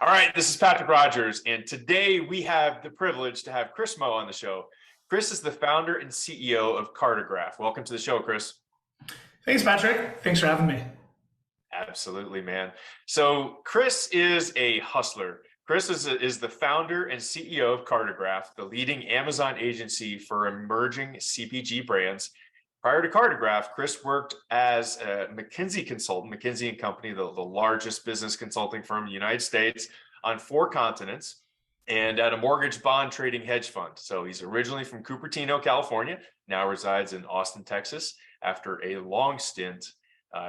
All right, this is Patrick Rogers, and today we have the privilege to have Chris Moe on the show. Chris is the founder and CEO of Cartograph. Welcome to the show, Chris. Thanks, Patrick. Thanks for having me. Absolutely, man. So Chris is a hustler. Chris is the founder and CEO of Cartograph, the leading Amazon agency for emerging CPG brands. Prior to Cartograph, Chris worked as a McKinsey consultant, McKinsey and Company, the largest business consulting firm in the United States, on 4 continents, and at a mortgage bond trading hedge fund. So he's originally from Cupertino, California, now resides in Austin, Texas, after a long stint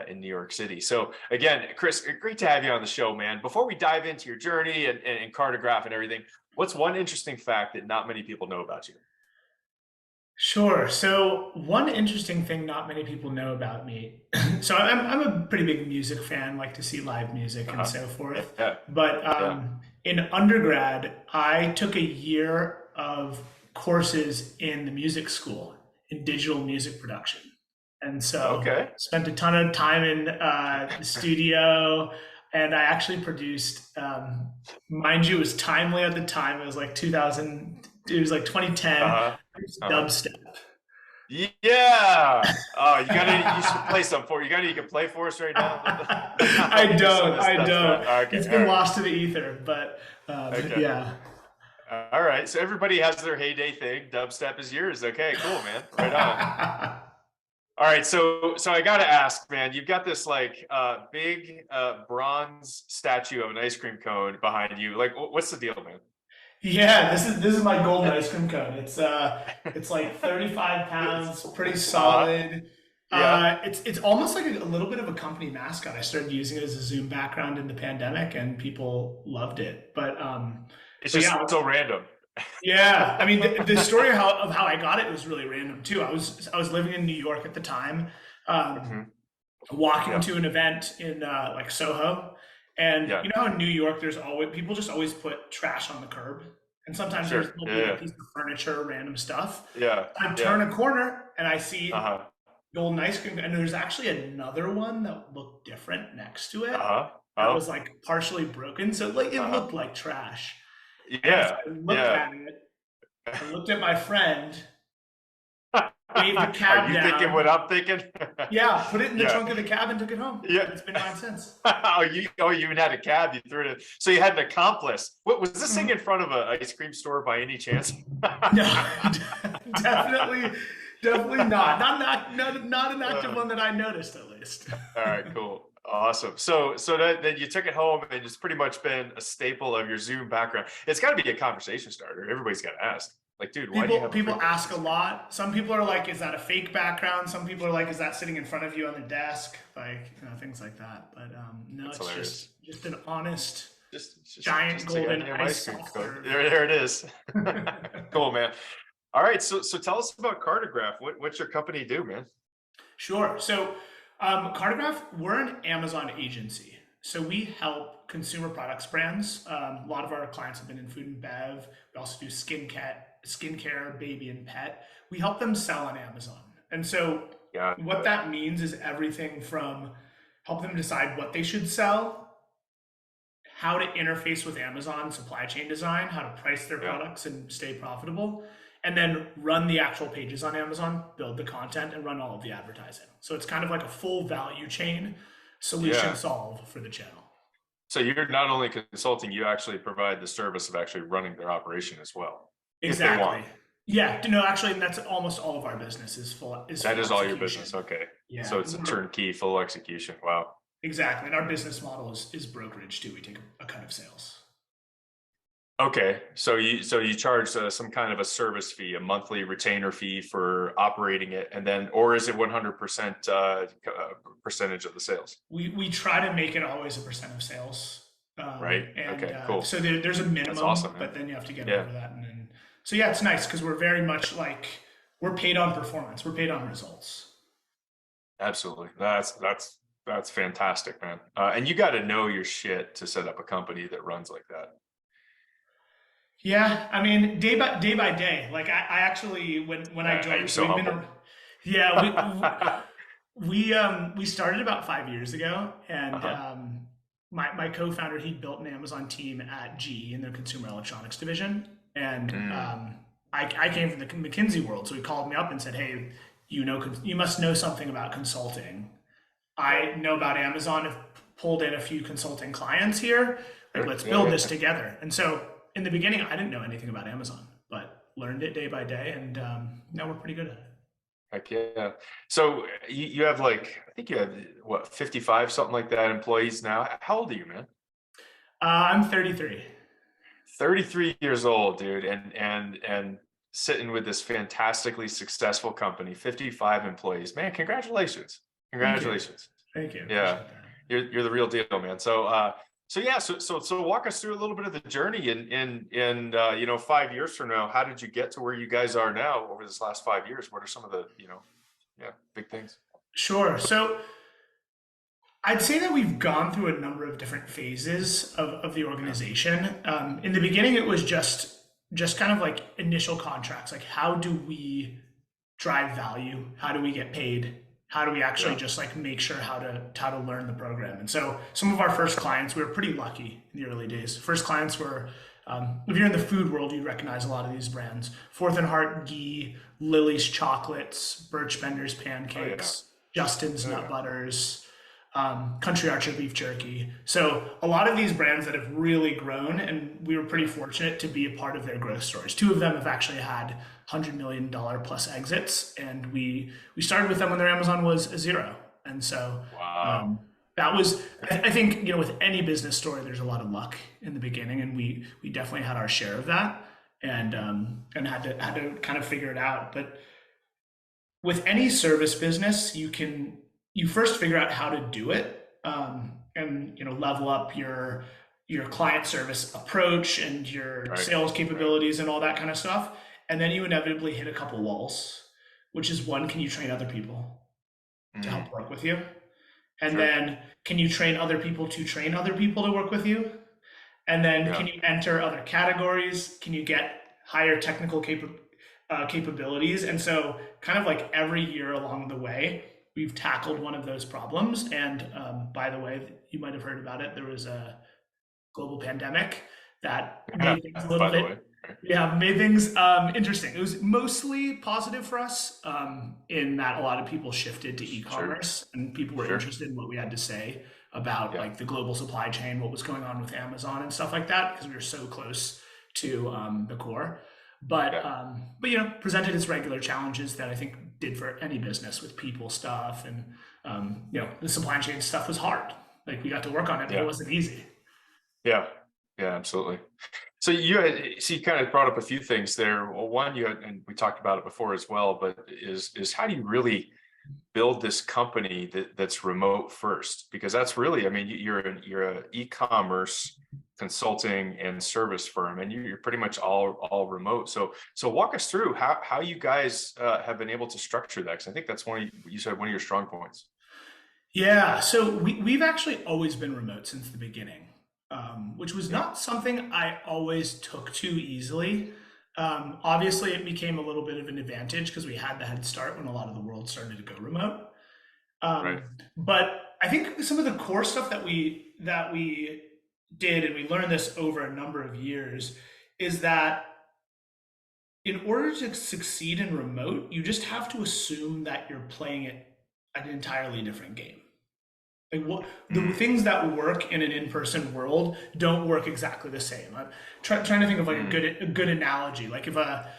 in New York City. So again, Chris, great to have you on the show, man. Before we dive into your journey and Cartograph and everything, what's one interesting fact that not many people know about you? Sure. So one interesting thing not many people know about me. So I'm a pretty big music fan, like to see live music and so forth. Yeah, But yeah. in undergrad, I took a year of courses in the music school in digital music production. And so Okay. spent a ton of time in the studio, and I actually produced, mind you, it was timely at the time. It was like 2000, it was like 2010. Uh-huh. Uh-huh. Dubstep. Yeah. Oh, you should play some for you. You can play for us right now. I Some of don't. this I stuff. don't. Okay. It's All been right. lost to the ether, but Okay. yeah. All right. So everybody has their heyday thing. Dubstep is yours. Okay. Cool, man. Right on. All right. So I got to ask, man. You've got this like big bronze statue of an ice cream cone behind you. Like, what's the deal, man? Yeah, this is my golden ice cream cone. It's like 35 pounds, pretty Uh-huh. solid. Yeah. It's almost like a little bit of a company mascot. I started using it as a Zoom background in the pandemic, and people loved it. It's But just yeah, so random. yeah. I mean, the story of how I got it was really random too. I was living in New York at the time, um, Hmm. walking Yeah. to an event in like Soho, and Yeah. you know how in New York there's always people just always put trash on the curb, and sometimes Sure. there'll be like a Yeah. piece of furniture, random stuff. Yeah. I Yeah. turn a corner and I see Uh-huh. golden ice cream, and there's actually another one that looked different next to it Uh-huh. that Oh. was like partially broken, so like it Uh-huh. looked like trash. And so Yeah. I looked Yeah. at it, I looked at my friend, waved the Are cab you thinking down. what I'm thinking? Yeah, put it in the Yeah. trunk of the cab and took it home. Yeah. And it's been mine since. You even had a cab, you threw it in. So you had an accomplice. What was this thing in Mhm. front of an ice cream store by any chance? No, definitely not. Not an active Uh, one that I noticed, at least. all right, cool. Awesome. So then you took it home and it's pretty much been a staple of your Zoom background. It's got to be a conversation starter. Everybody's got to ask. Like, dude, why do you People have a people freaking ask a ice cream? lot. Some people are like, "Is that a fake background?" Some people are like, "Is that sitting in front of you on the desk?" Like, things like that. But no, That's it's hilarious. just an honest giant Just a golden goddamn ice ice cream soft cone. serve. There it is. Cool, man. All right, so tell us about Cartograph. What's your company do, man? Sure. So, Cartograph, we're an Amazon agency. So we help consumer products brands. A lot of our clients have been in food and bev. We also do skincare, baby and pet. We help them sell on Amazon. And so Got what it. that means is everything from help them decide what they should sell, how to interface with Amazon supply chain design, how to price their Yeah, products and stay profitable, and then run the actual pages on Amazon, build the content, and run all of the advertising. So it's kind of like a full value chain solution yeah. solve for the channel. So you're not only consulting, you actually provide the service of actually running their operation as well, if they want. Exactly. Yeah. No, actually, and that's almost all of our business is That full is all your business. execution. Okay. So Yeah. it's a turnkey, full execution. Wow. Exactly. And our business model is brokerage too. We take a cut of sales. Okay. So you charge some kind of a service fee, a monthly retainer fee for operating it, and then, or is it 100% percentage of the sales? We try to make it always a percent of sales. Right. And Okay. Cool. so there's a That's minimum, awesome, man. but then you have to get Yeah. over that. And then, so yeah, it's nice because we're very much like we're paid on performance. We're paid on results. Absolutely. That's fantastic, man. And you got to know your shit to set up a company that runs like that. Yeah, I mean, day by day. Like I actually when I You're joined, so so we've been, humble. yeah, we started about 5 years ago, and Uh-huh. my co-founder, he built an Amazon team at GE in their consumer electronics division. And Mm. I came from the McKinsey world. So he called me up and said, hey, you must know something about consulting. I know about Amazon, have pulled in a few consulting clients here. Like, Sure. let's Yeah, build this yeah. together. And so in the beginning, I didn't know anything about Amazon, but learned it day by day. And now we're pretty good at it. Heck yeah. So you have like, I think you have what, 55, something like that employees now. How old are you, man? I'm 33. 33 years old, dude, and sitting with this fantastically successful company, 55 employees. Man, congratulations. Thank you. Congratulations. Thank you. Yeah. Appreciate that. You're the real deal, man. So yeah, so walk us through a little bit of the journey in 5 years from now. How did you get to where you guys are now over this last 5 years? What are some of the, yeah, big things? Sure. So I'd say that we've gone through a number of different phases of the Yeah. organization. In the beginning, it was just kind of like initial contracts, like how do we drive value? How do we get paid? How do we actually Yeah. just like make sure how to learn the program? And so some of our first clients, we were pretty lucky in the early days. First clients were, if you're in the food world, you'd recognize a lot of these brands: Fourth and Heart Ghee, Lily's Chocolates, Birch Bender's Oh yeah. Pancakes, Justin's Oh Nut yeah. Butters, Country Archer Beef Jerky. So a lot of these brands that have really grown, and we were pretty fortunate to be a part of their growth stories. Two of them have actually had $100 million plus exits, and we started with them when their Amazon was a zero. And so Wow. um, that was, I think, with any business story, there's a lot of luck in the beginning, and we definitely had our share of that, and had to kind of figure it out. But with any service business, you first figure out how to do it, and level up your client service approach and your Right. sales Right. capabilities and all that kind of stuff. And then you inevitably hit a couple walls, which is, one, can you train other people to Mm. help work with you? And Sure. then can you train other people to train other people to work with you? And then Yeah. can you enter other categories? Can you get higher technical capabilities? And so, kind of like every year along the way, we've tackled one of those problems. And by the way, you might have heard about it. There was a global pandemic that Yeah. made things a little By the bit, way. Right. yeah, made things interesting. It was mostly positive for us, in that a lot of people shifted to Sure. e-commerce, and people were Sure. interested in what we had to say about Yeah. like the global supply chain, what was going on with Amazon and stuff like that, because we were so close to the core. Yeah. But presented its regular challenges that I think did for any business, with people stuff, and the supply chain stuff was hard. Like, we got to work on it, but it Yeah. wasn't easy. Yeah. Yeah. Absolutely. So you kind of brought up a few things there. Well, one, you had, and we talked about it before as well, but is how do you really build this company that's remote first? Because that's really, I mean, you're a e-commerce consulting and service firm, and you're pretty much all remote. So walk us through how you guys have been able to structure that, because I think that's you said one of your strong points. Yeah, so we've actually always been remote since the beginning, which was Yeah. not something I always took too easily. Obviously, it became a little bit of an advantage because we had the head start when a lot of the world started to go remote. Right. But I think some of the core stuff that we did, and we learned this over a number of years, is that in order to succeed in remote, you just have to assume that you're playing it an entirely different game. Like, what the Mm. things that work in an in-person world don't work exactly the same. I'm trying to think of like a Mm. good analogy. Like, if a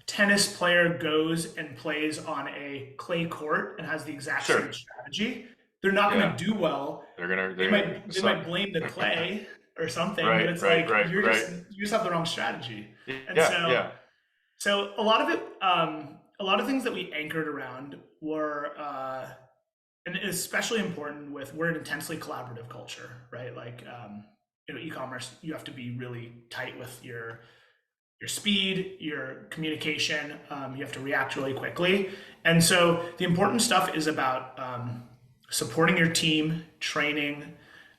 tennis player goes and plays on a clay court and has the exact same Sure. strategy, they're not going Yeah. to do well. They're They gonna might suck. blame the clay or something, but Right. it's Right. like Right. Right. you just have the wrong strategy. And Yeah. Yeah. so a lot of it, a lot of things that we anchored around were, and especially important with, we're an intensely collaborative culture, right? Like, e-commerce, you have to be really tight with your speed, your communication. You have to react really quickly, and so the important stuff is about supporting your team, training.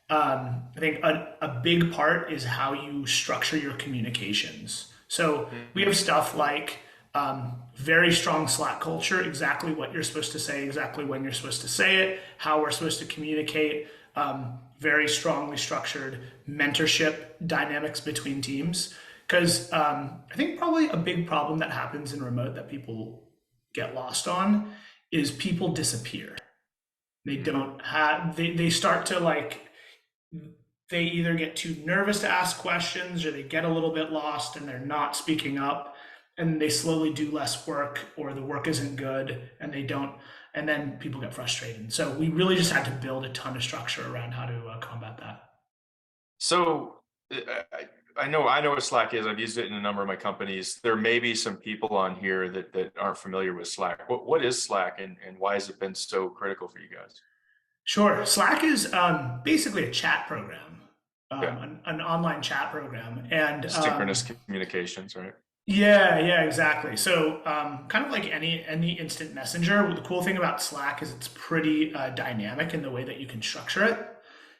I think a big part is how you structure your communications. So we have Mhm. stuff like, very strong Slack culture, exactly what you're supposed to say, exactly when you're supposed to say it, how we're supposed to communicate. very strongly structured mentorship dynamics between teams. Because I think probably a big problem that happens in remote that people get lost on is people disappear. They don't have, they start to like, they either get too nervous to ask questions or they get a little bit lost and they're not speaking up and they slowly do less work or the work isn't good and they don't, and then people get frustrated. So we really just had to build a ton of structure around how to combat that. So I know what Slack is. I've used it in a number of my companies. There may be some people on here that aren't familiar with Slack. What is Slack, and why has it been so critical for you guys? Sure. Slack is basically a chat program, Yeah, an online chat program. And synchronous communications, right? yeah, exactly. So, kind of like any instant messenger, the cool thing about Slack is it's pretty dynamic in the way that you can structure it.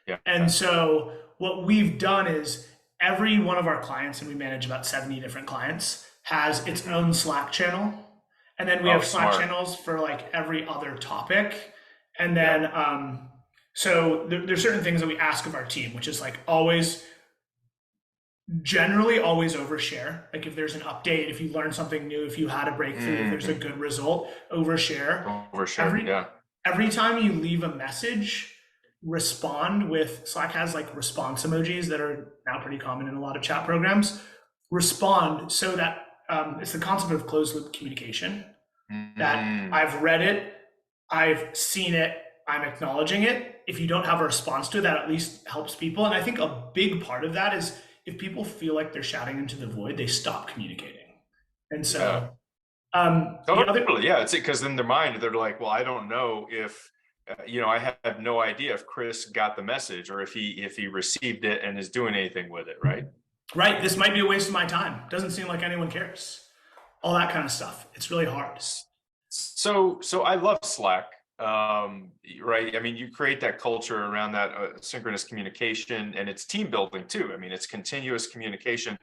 Yeah. And so, what we've done is every one of our clients, and we manage about 70 different clients, has its own Slack channel, and then we Oh, have Slack smart. channels for like every other topic, and Yeah. then so there's certain things that we ask of our team, which is like always generally always overshare. Like if there's an update, if you learn something new, if you had a breakthrough, if there's a Mhm. good result, overshare. Overshare. Every Yeah. every time you leave a message, respond with Slack has like response emojis that are now pretty common in a lot of chat programs. Respond so that it's the concept of closed loop communication. That Mm. I've read it, I've seen it, I'm acknowledging it. If you don't have a response to it, that at least helps people. And I think a big part of that is if people feel like they're shouting into the void, they stop communicating. And Yeah. so the other, Totally. Yeah. It's because in their mind, they're like, well, I don't know if, I have no idea if Chris got the message or if he received it and is doing anything with it. Right. right, this might be a waste of my time. Doesn't seem like anyone cares. All that kind of stuff. It's really hard. So I love Slack. Right. I mean, you create that culture around that synchronous communication, and it's team building too. I mean, it's continuous communication.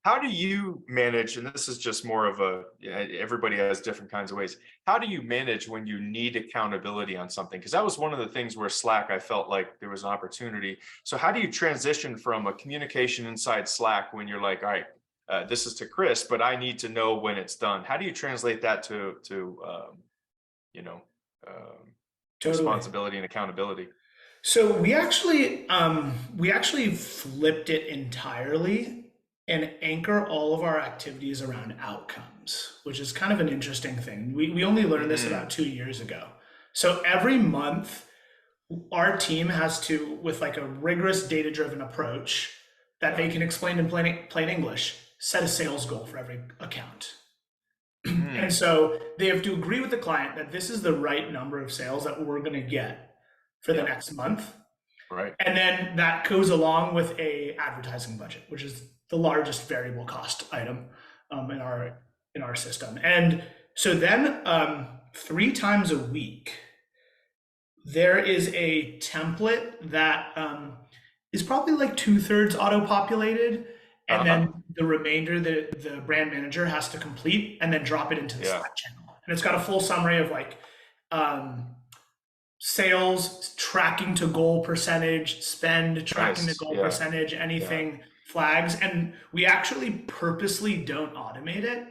How do you manage, and this is just more of a, yeah, everybody has different kinds of ways. How do you manage when you need accountability on something? Because that was one of the things where Slack, I felt like there was an opportunity. So how do you transition from a communication inside Slack when you're like, all right, this is to Chris, but I need to know when it's done. How do you translate that to you know, um, Totally. responsibility and accountability? So we actually flipped it entirely and anchor all of our activities around outcomes, which is kind of an interesting thing. We only learned this Mm, about 2 years ago. So every month, our team has to, with like a rigorous data driven approach that yeah. they can explain in plain English, set a sales goal for every account. And Mm, so they have to agree with the client that this is the right number of sales that we're going to get for the yeah. next month. Right. And then that goes along with a advertising budget, which is the largest variable cost item in our system. And so then 3 times a week, there is a template that is probably like 2/3 auto-populated, and Uh-huh. then the remainder the brand manager has to complete and then drop it into the Yeah. Slack channel. And it's got a full summary of like um, sales tracking to goal percentage, spend tracking to Nice. goal Yeah. percentage, Yeah. anything flags, and we actually purposely don't automate it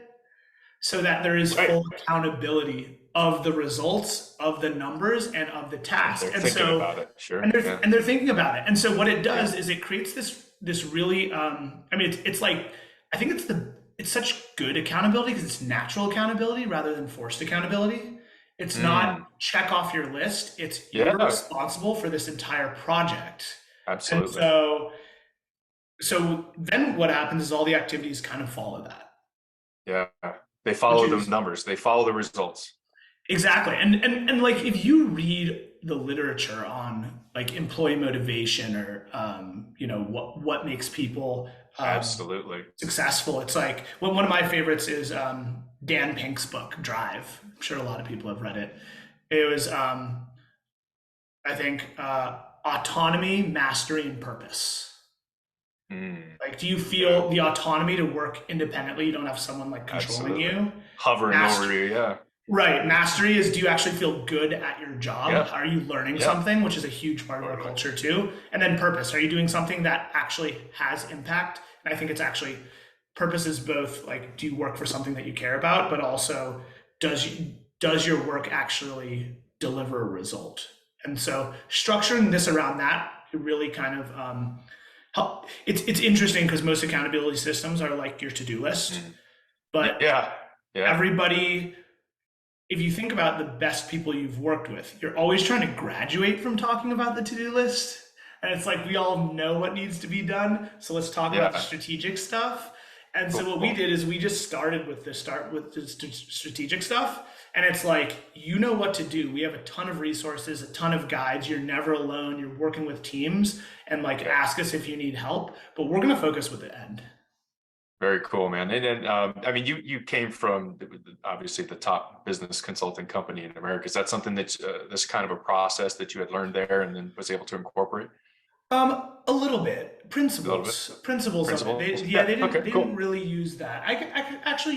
so that there is Right. full accountability of the results of the numbers and of the And task. they're And thinking so about it. Sure. Yeah. they're thinking about it. And so what it Yeah. does is it creates this really I mean it's like I think it's such good accountability because it's natural accountability rather than forced accountability. It's not Mm, check off your list. It's you're yeah. responsible for this entire project. And Absolutely. so then what happens is all the activities kind of follow that, Yeah. They which follow the is numbers. They follow the results. exactly. And like if you read the literature on like employee motivation or what makes people Absolutely. successful, it's like one of my favorites is Dan Pink's book Drive. I'm sure a lot of people have read it. It was I think autonomy, mastery, and purpose. Mm, Like, do you yeah. feel the autonomy to work independently? You don't have someone like controlling Absolutely. you. Hovering over Master you. Yeah. Right. Mastery is, do you actually feel good at your job? Yeah, Are you learning yeah, something, which is a huge part of our totally. culture too? And then purpose. Are you doing something that actually has impact? And I think it's actually, purpose is both like, do you work for something that you care about, but also does your work actually deliver a result? And so structuring this around that, it really kind of help. It's interesting because most accountability systems are like your to-do list, Mm. but Yeah, yeah, everybody, if you think about the best people you've worked with, you're always trying to graduate from talking about the to-do list. And it's like we all know what needs to be done. So let's talk about the yeah. strategic stuff. And so what we Cool. did is we just started with the strategic stuff. And it's like, you know what to do. We have a ton of resources, a ton of guides. You're never alone. You're working with teams, and like Yeah. ask us if you need help. But we're gonna focus with the end. Very cool, man. And then, I mean, you came from obviously the top business consulting company in America. Is that something that this kind of a process that you had learned there and then was able to incorporate A little bit. a little bit? Principles of it. Principles? Yeah, Yeah. Okay. they didn't Cool. really use that. Actually,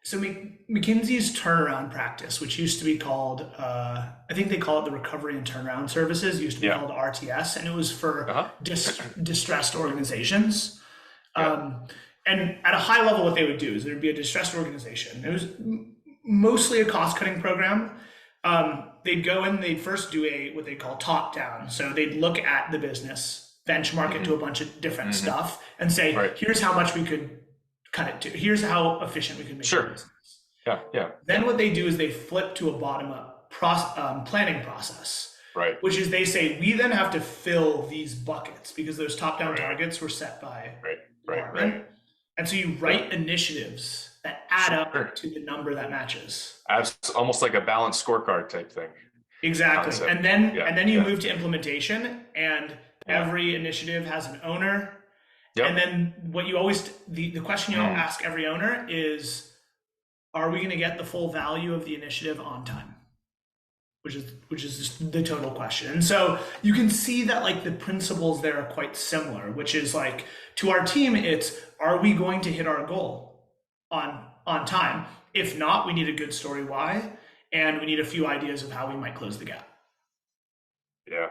so McKinsey's turnaround practice, which used to be called, I think they call it the Recovery and Turnaround Services, used to be Yeah. called RTS, and it was for Uh-huh. distressed organizations. Yeah. Um, and at a high level, what they would do is there would be a distressed organization. It was mostly a cost cutting program. They'd go in, they'd first do a what they call top down. So they'd look at the business, benchmark it to a Hmm. bunch of different Hmm. stuff, and say, Right. here's how much we could cut it to. Here's how efficient we could make the Sure. business. Yeah. Yeah. Then what they do is they flip to a bottom up planning process, Right. which is they say, we then have to fill these buckets because those top down Right. targets were set by Right. Right. Right. department. And so you Yeah. write initiatives that add up Sure. to the number that matches. Almost like a balanced scorecard type thing Exactly. concept. And Yeah. then you Yeah. move to implementation, and Yeah. every initiative has an owner. And Yep. then what you always the question you'll Mm. ask every owner is, are we going to get the full value of the initiative on time? Which is just the total question. And so you can see that like the principles there are quite similar, which is like, to our team, it's, are we going to hit our goal on time? If not, we need a good story why, and we need a few ideas of how we might close the gap. Yeah.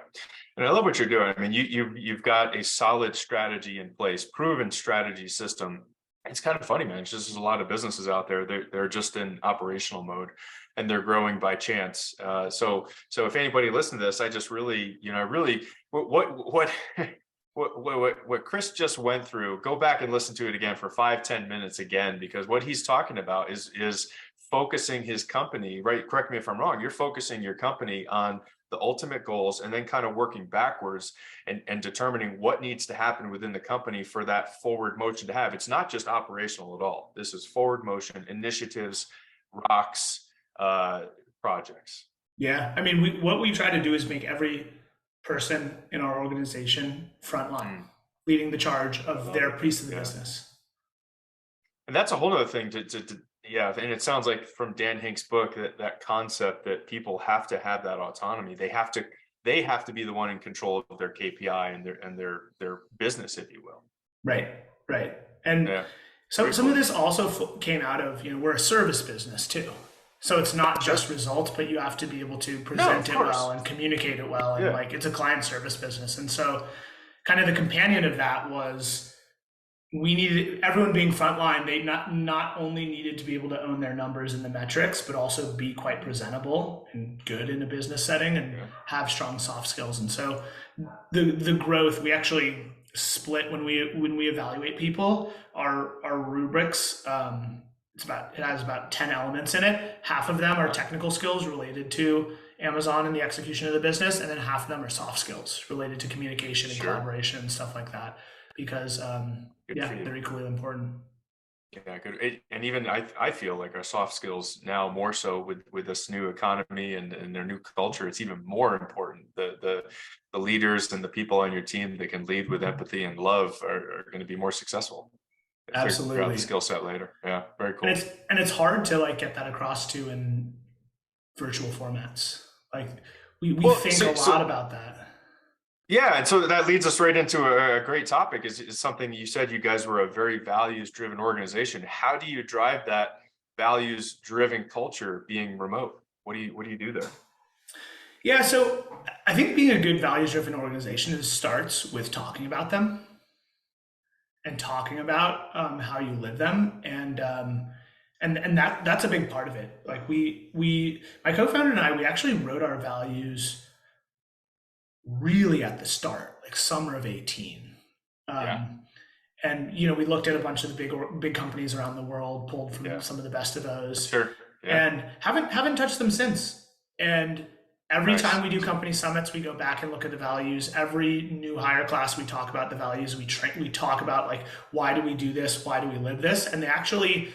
And I love what you're doing. I mean, you've got a solid strategy in place, proven strategy system. It's kind of funny, man. It's just there's a lot of businesses out there. They're just in operational mode, and they're growing by chance. So if anybody listened to this, I just really, really what what Chris just went through. Go back and listen to it again for 5-10 minutes again, because what he's talking about is focusing his company. Right? Correct me if I'm wrong. You're focusing your company on the ultimate goals and then kind of working backwards and determining what needs to happen within the company for that forward motion to have. It's not just operational at all. This is forward motion, initiatives, rocks, uh, projects. Yeah, I mean, what we try to do is make every person in our organization frontline, Mm, leading the charge I of love their it. piece of the Yeah. business. And that's a whole other thing yeah. And it sounds like from Dan Hink's book that concept that people have to have that autonomy. They have to be the one in control of their KPI and their business, if you will. Right, right. And Yeah. so Very some of cool. this also came out of, we're a service business too. So it's not Sure. just results, but you have to be able to No, of present it well course. and communicate it well. And Yeah. like, it's a client service business. And so kind of the companion of that was, we needed everyone being frontline. They not only needed to be able to own their numbers and the metrics, but also be quite presentable and good in a business setting and Yeah. have strong soft skills. And so the growth, we actually split when we evaluate people, our rubrics. It has about 10 elements in it. Half of them are technical skills related to Amazon and the execution of the business, and then half of them are soft skills related to communication and Sure. collaboration and stuff like that, because Good for yeah, you. they're equally important. Yeah, good. And even I feel like our soft skills now more so with this new economy and their new culture, it's even more important. The leaders and the people on your team that can lead with empathy and love are going to be more successful. Figure out the Absolutely. skill set later. Yeah, very And cool. it's hard to like get that across to in virtual formats. Like we Well, think a lot about that. yeah, and so that leads us right into a great topic. Is something you said. You guys were a very values driven organization. How do you drive that values driven culture being remote? What do you do there? Yeah, so I think being a good values driven organization starts with talking about them and talking about how you live them, and that's a big part of it. Like we my co-founder and I, we actually wrote our values really at the start, like summer of 18. Yeah, Um, and we looked at a bunch of the big companies around the world, pulled from yeah, some of the best of those, sure, yeah, and haven't touched them since. And every time nice. we do company summits, we go back and look at the values. Every new hire class, we talk about the values. We talk about, like, why do we do this? Why do we live this? And they actually,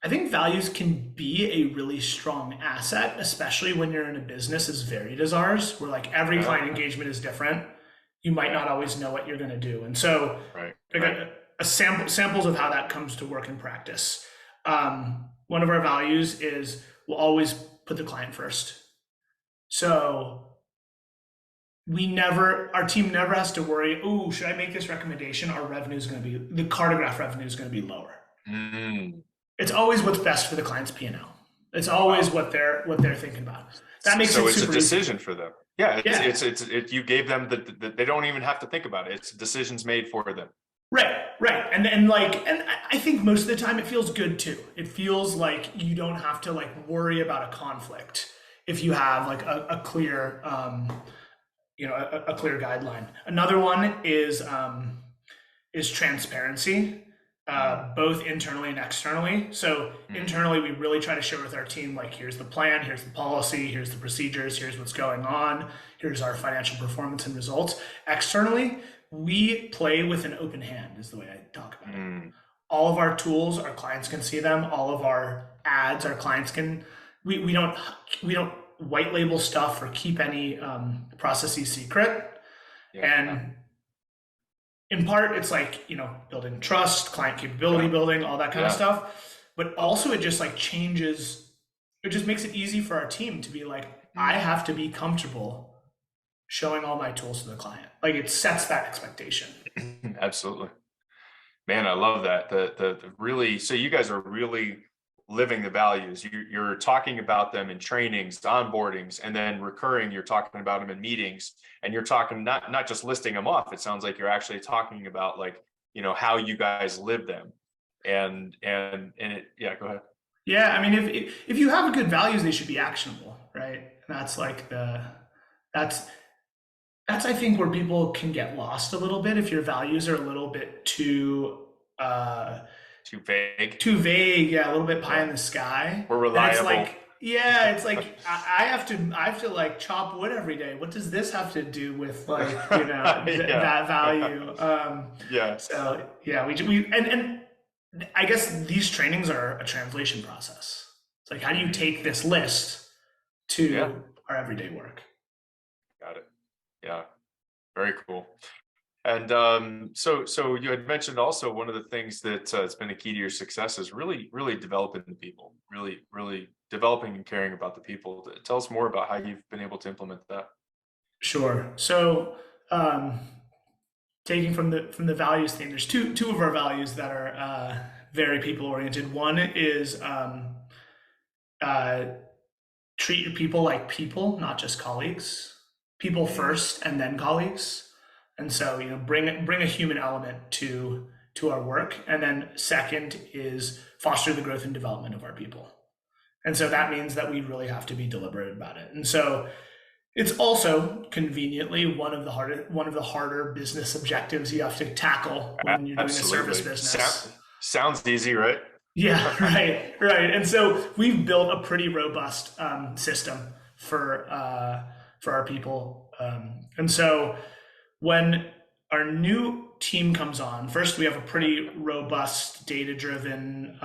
I think values can be a really strong asset, especially when you're in a business as varied as ours, where like every Yeah, client engagement is different. You might yeah, not always know what you're going to do, and so right, I got right. samples of how that comes to work in practice. One of our values is we'll always put the client first. So our team never has to worry, oh, should I make this recommendation? Our revenue is going to be, the Cartograph revenue is going to be lower. Mm, It's always what's best for the client's P&L. It's always wow. what they're thinking about. That makes So it it's a super easy. decision for them. Yeah, Yeah. you gave them they don't even have to think about it. It's decisions made for them. Right. And I think most of the time it feels good too. It feels like you don't have to like worry about a conflict if you have like a clear a clear guideline. Another one is transparency, Mm, both internally and externally. So mm, internally, we really try to share with our team, like, here's the plan, here's the policy, here's the procedures, here's what's going on, here's our financial performance and results. Externally, we play with an open hand, is the way I talk about it. mm. All of our tools, our clients can see them. All of our ads, our clients can. We don't white label stuff or keep any processes secret. Yeah, And in part, it's like building trust, client capability yeah, building, all that kind of yeah. stuff. But also, it just like changes. It just makes it easy for our team to be like, I Mm, have to be comfortable showing all my tools to the client. Like, it sets that expectation. absolutely. Man, I love that. The really, so you guys are really living the values. You're talking about them in trainings, onboardings, and then recurring. You're talking about them in meetings, and you're talking not just listing them off. It sounds like you're actually talking about, like, how you guys live them. And it, yeah, go ahead. Yeah, I mean, if you have good values, they should be actionable, right? And that's that's I think where people can get lost a little bit if your values are a little bit uh, Too vague. too vague, yeah, a little bit pie Yeah, in the sky. we're Then it's reliable. like, yeah, it's like I have to like chop wood every day. What does this have to do with, like, Yeah, that value? yeah. So yeah, we and I guess these trainings are a translation process. It's like, how do you Mhm. take this list Yeah, to our everyday work? got it. Yeah, very cool. And so you had mentioned also one of the things that has been a key to your success is really developing the people, really developing and caring about the people. Tell us more about how you've been able to implement that. Sure. So, um, taking from the values theme, there's two of our values that are very people oriented. One is uh, treat your people like people, not just colleagues. People Mm, first, and then colleagues. And so, bring a human element to our work. And then second is foster the growth and development of our people. And so that mm. means that we really have to be deliberate about it. And so it's also conveniently one of the harder business objectives you have to tackle when you're doing a service Absolutely. business. Sounds easy, right? Yeah, right. And so we've built a pretty robust system for our people. And so when our new team comes on, first we have a pretty robust data-driven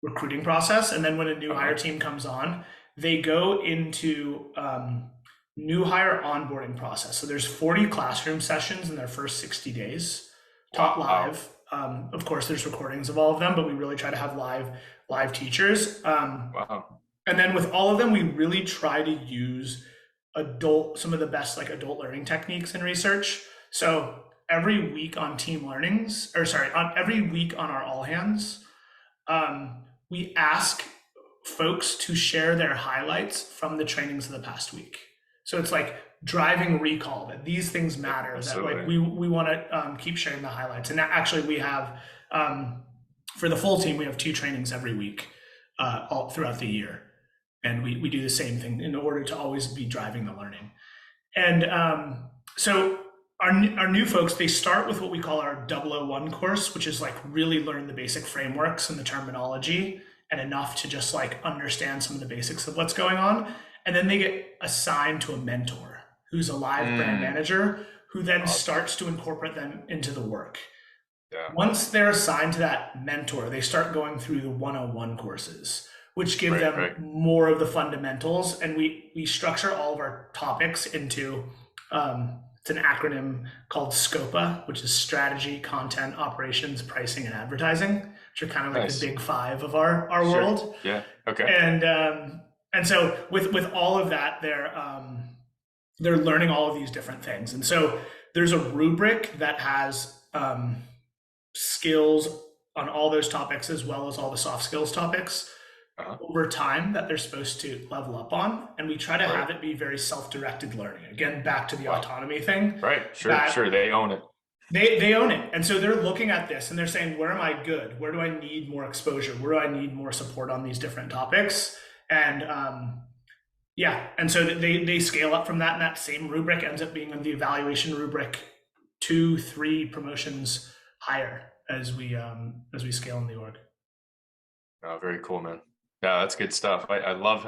recruiting process, and then when a new hire Uh-huh. team comes on, they go into new hire onboarding process. So there's 40 classroom sessions in their first 60 days, taught Wow. live. Of course, there's recordings of all of them, but we really try to have live teachers. Wow. And then with all of them, we really try to use some of the best like adult learning techniques and research. So every week on team learnings, or sorry, on every week on our all hands, we ask folks to share their highlights from the trainings of the past week. So it's like driving recall that these things matter, that like we want to keep sharing the highlights. And actually we have, for the full team, we have 2 trainings every week all throughout the year. And we do the same thing in order to always be driving the learning. And so our new folks, they start with what we call our 001 course, which is like really learn the basic frameworks and the terminology and enough to just like understand some of the basics of what's going on. And then they get assigned to a mentor who's a live brand manager who then starts to incorporate them into the work. Yeah. Once they're assigned to that mentor, they start going through the 101 courses, which give them more of the fundamentals. And we structure all of our topics into, it's an acronym called SCOPA, which is strategy, content, operations, pricing, and advertising, which are kind of like the big 5 of our world. Yeah. Okay. And so with all of that, they're learning all of these different things. And so there's a rubric that has skills on all those topics, as well as all the soft skills topics over time that they're supposed to level up on. And we try to have it be very self-directed learning. Again, back to the autonomy thing. Right. Sure. They own it. They own it. And so they're looking at this and they're saying, where am I good? Where do I need more exposure? Where do I need more support on these different topics? And and so they scale up from that, and that same rubric ends up being the evaluation rubric 2-3 promotions higher as we scale in the org. Oh, very cool, man. Yeah, that's good stuff. I love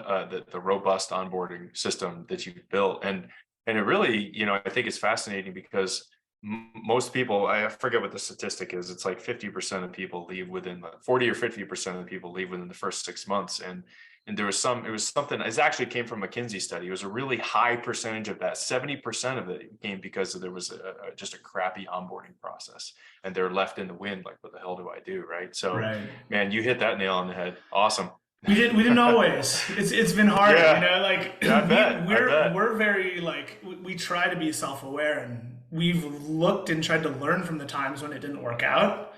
the robust onboarding system that you've built, and it really, I think it's fascinating because most people, I forget what the statistic is. It's like 50% of people leave within 40 or 50% of people leave within the first 6 months, and there was something. It actually came from a McKinsey study. It was a really high percentage of that. 70% of it came because there was just a crappy onboarding process, and they're left in the wind. Like, what the hell do I do? Right. So, man, you hit that nail on the head. Awesome. We didn't always. It's been hard. Yeah, we're very like we try to be self-aware, and we've looked and tried to learn from the times when it didn't work out,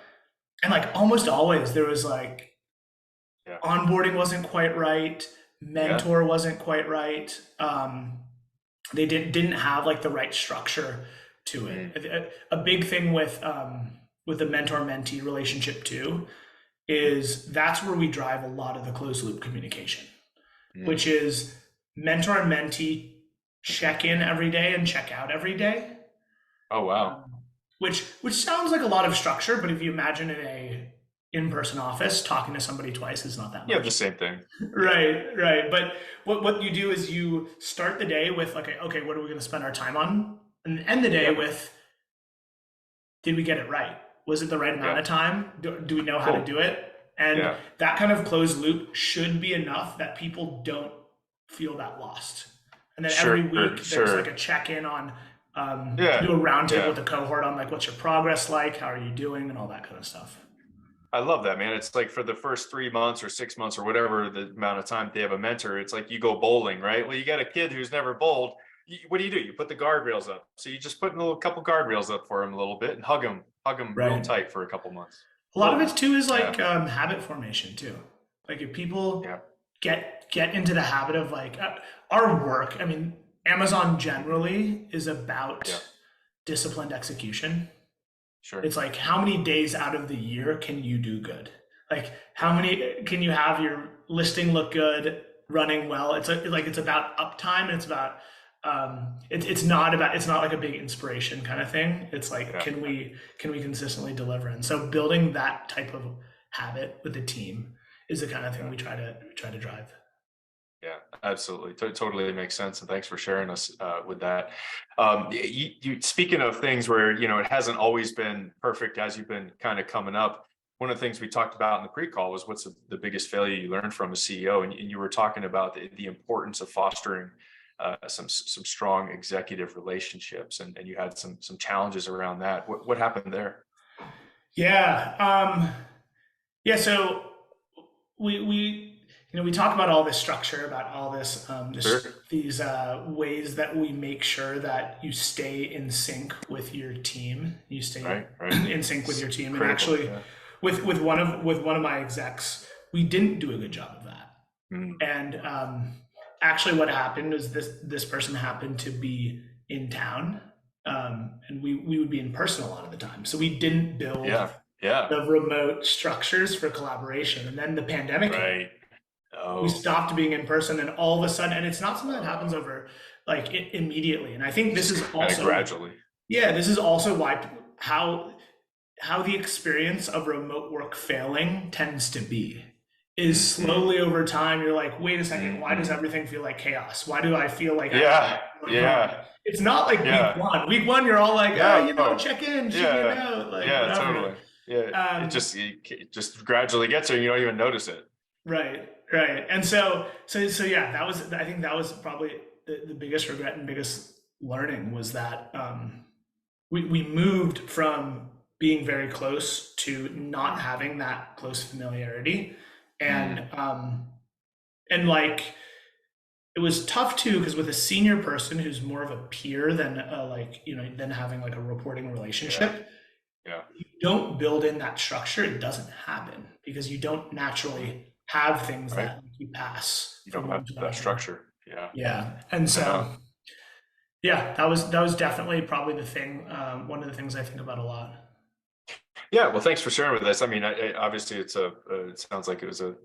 and like almost always there was like. Onboarding wasn't quite right. Mentor wasn't quite right. They didn't have like the right structure to it. A big thing with the mentor-mentee relationship too is that's where we drive a lot of the closed loop communication, which is mentor and mentee check in every day and check out every day. Oh wow! Which sounds like a lot of structure, but if you imagine in in-person office, talking to somebody twice is not that much. Yeah, the same thing. Right. But what you do is you start the day with like, okay, what are we going to spend our time on? And end the day with, did we get it right? Was it the right amount of time? Do we know how to do it? And that kind of closed loop should be enough that people don't feel that lost. And then every week there's like a check-in on, do a roundtable with the cohort on like, what's your progress like? How are you doing? And all that kind of stuff. I love that, man. It's like for the first 3 months or 6 months or whatever the amount of time they have a mentor, it's like you go bowling, right? Well, you got a kid who's never bowled. What do? You put the guardrails up. So you just put a couple guardrails up for him a little bit and hug him real tight for a couple months. A lot of it too is like habit formation too. Like if people get into the habit of like our work, I mean, Amazon generally is about disciplined execution. Sure. It's like, how many days out of the year can you do good? Like, how many can you have your listing look good, running well? It's about uptime, and it's about it's not like a big inspiration kind of thing. It's like, can we consistently deliver? And so building that type of habit with the team is the kind of thing we try to drive. Yeah, absolutely. Totally makes sense. And thanks for sharing us with that. You speaking of things where, it hasn't always been perfect as you've been kind of coming up. One of the things we talked about in the pre-call was what's the biggest failure you learned from a CEO. And you were talking about the importance of fostering some strong executive relationships. And you had some challenges around that. What happened there? Yeah. So we talk about all this structure, about all this, these ways that we make sure that you stay in sync with your team. You stay in sync with your team. And actually, with one of my execs, we didn't do a good job of that. Mm. And actually, what happened is this person happened to be in town, and we would be in person a lot of the time. So we didn't build Yeah. Yeah. the remote structures for collaboration. And then the pandemic hit. Right. We Oh, stopped being in person, and all of a sudden, and it's not something that happens over like immediately. And I think this just is kind of also, gradually. yeah, this is also why how the experience of remote work failing tends to be is Mhm. slowly over time. You're like, wait a second, why does Mhm. everything feel like chaos? Why do I feel like I have Yeah. going wrong? Yeah. It's not like week Yeah. one. Week one, you're all like, No. check in, shoot me a Yeah. note, like Yeah, whatever. totally. Yeah. Um, It just gradually gets there. You don't even notice it. right, right. And so yeah, I think that was probably the biggest regret and biggest learning was that we moved from being very close to not Mm. having that close familiarity, and Mm. like it was tough too because with a senior person who's more of a peer than like than having like a reporting Yeah. relationship, Yeah. you don't build in that structure. It doesn't happen because you don't Mm. naturally have things Right. that you pass You from don't have one to that another. structure. Yeah. Yeah, and I so know. yeah, that was definitely probably the thing. One of the things I think about a lot. Yeah, well, thanks for sharing with us. I mean, obviously, it sounds like it was a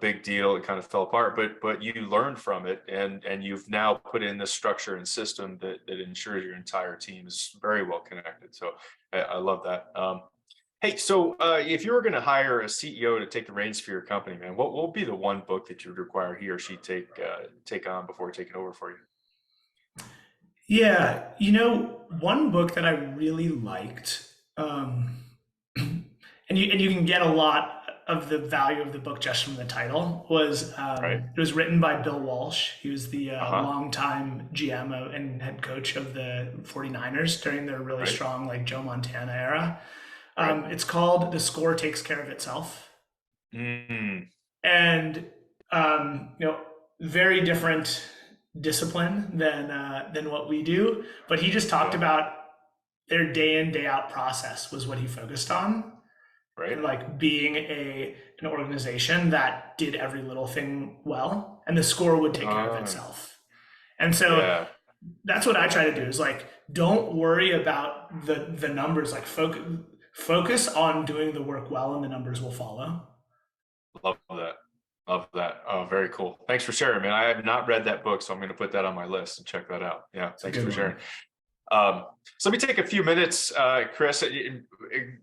big deal. It kind of fell apart, but you learned from it, and you've now put in this structure and system that ensures your entire team is very well connected. So I love that. Hey, so if you were going to hire a CEO to take the reins for your company, man, what would be the one book that you would require he or she take on before taking over for you? Yeah, one book that I really liked, and you can get a lot of the value of the book just from the title, was Right? it was written by Bill Walsh. He was the Uh-huh. longtime GM and head coach of the 49ers during their really Right. strong like Joe Montana era. Right. It's called The Score Takes Care of Itself, Mm. and very different discipline than what we do. But he just talked Yeah. about their day in day out process was what he focused on, Right. and like being a an organization that did every little thing well, and the score would take care of Uh, itself. And so yeah. that's what I try to do is like don't worry about the numbers, like focus on doing the work well and the numbers will follow. Love that. Love that. Oh, very cool. Thanks for sharing, man. I have not read that book, so I'm going to put that on my list and check that out. Yeah, It's a thanks good for one. sharing. So let me take a few minutes, Chris.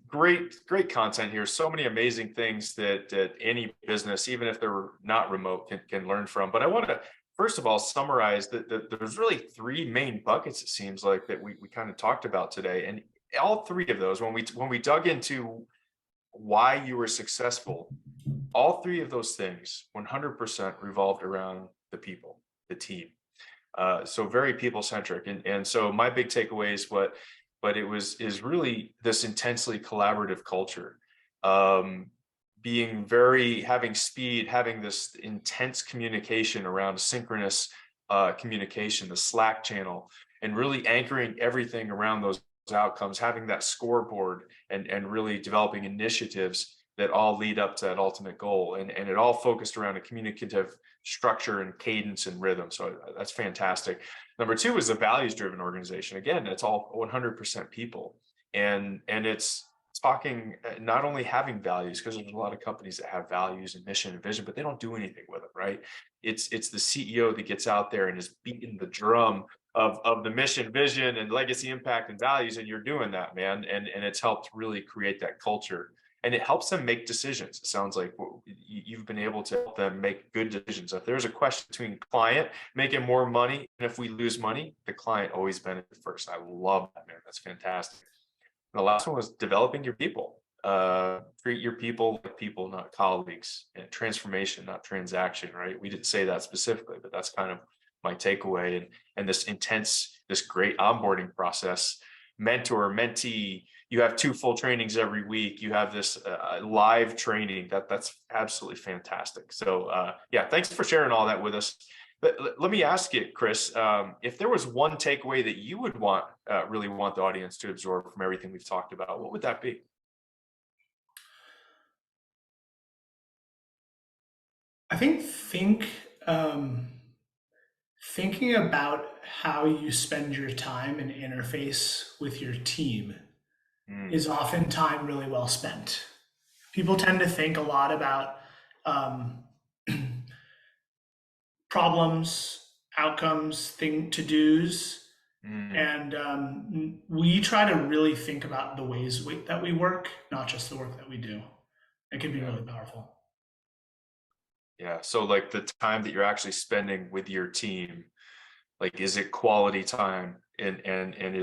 Great content here. So many amazing things that any business, even if they're not remote, can learn from. But I want to first of all summarize that there's really three main buckets. It seems like that we kind of talked about today, and all three of those, when we dug into why you were successful, all three of those things 100% revolved around the people, the team. So very people centric, and so my big takeaway is but it was is really this intensely collaborative culture, um, being very having speed, having this intense communication around synchronous communication, the Slack channel, and really anchoring everything around those outcomes, having that scoreboard, and really developing initiatives that all lead up to that ultimate goal, and it all focused around a communicative structure and cadence and rhythm. So that's fantastic. Number two is a values driven organization. Again, it's all 100% people, and it's talking not only having values, because there's a lot of companies that have values and mission and vision, but they don't do anything with it, right? It's the CEO that gets out there and is beating the drum of the mission, vision, and legacy, impact, and values, and you're doing that, man. And it's helped really create that culture, and it helps them make decisions. It sounds like you've been able to help them make good decisions. If there's a question between client making more money, and if we lose money, the client always benefits first. I love that, man. That's fantastic. And the last one was developing your people. Treat your people like people, not colleagues, and transformation, not transaction, right? We didn't say that specifically, but that's kind of my takeaway. And this intense, this great onboarding process, mentor, mentee, you have two full trainings every week. You have this live training that's absolutely fantastic. So yeah, thanks for sharing all that with us. But let me ask you, Chris, if there was one takeaway that you would really want the audience to absorb from everything we've talked about, what would that be? I um, thinking about how you spend your time and interface with your team Mm, is often time really well spent. People tend to think a lot about um, problems, outcomes, to dos, mm, and we try to really think about the that we work, not just the work that we do. It can be yeah. really powerful. Yeah. So like the time that you're actually spending with your team, like is it quality time and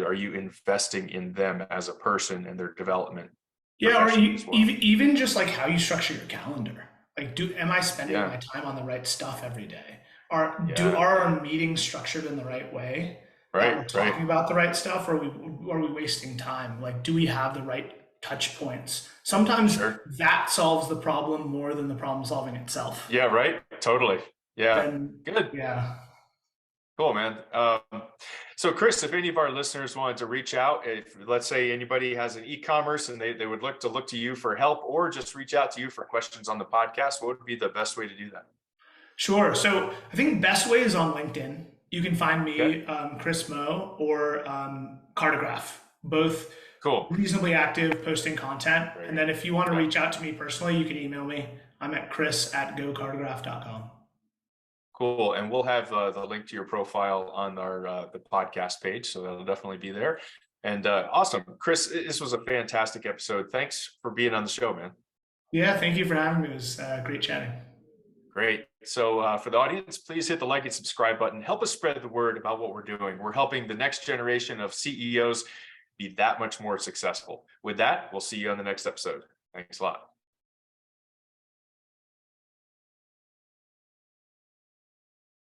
are you investing in them as a person and their development Yeah, or professionally as well? even just like how you structure your calendar. Like, am I spending Yeah. my time on the right stuff every day? Yeah. Are our meetings structured in the right way that Right. we're Right. talking about the right stuff, or are we wasting time? Like, do we have the right touch points? Sometimes Sure. that solves the problem more than the problem solving itself. Yeah. Right. Totally. Yeah. Then, Good. yeah, Cool, man. So Chris, if any of our listeners wanted to reach out, if let's say anybody has an e-commerce and they would look to you for help or just reach out to you for questions on the podcast, what would be the best way to do that? sure. So I think best way is on LinkedIn. You can find Okay. me, Chris Moe, or Cartograph, both Cool. reasonably active posting content. And Great. then if you want to Okay. reach out to me personally, you can email me. I'm at chris@gocartograph.com. Cool. And we'll have the link to your profile on our the podcast page, so that'll definitely be there. And awesome, Chris. This was a fantastic episode. Thanks for being on the show, man. Yeah, thank you for having me. It was great chatting. Great. So for the audience, please hit the like and subscribe button. Help us spread the word about what we're doing. We're helping the next generation of CEOs be that much more successful. With that, we'll see you on the next episode. Thanks a lot.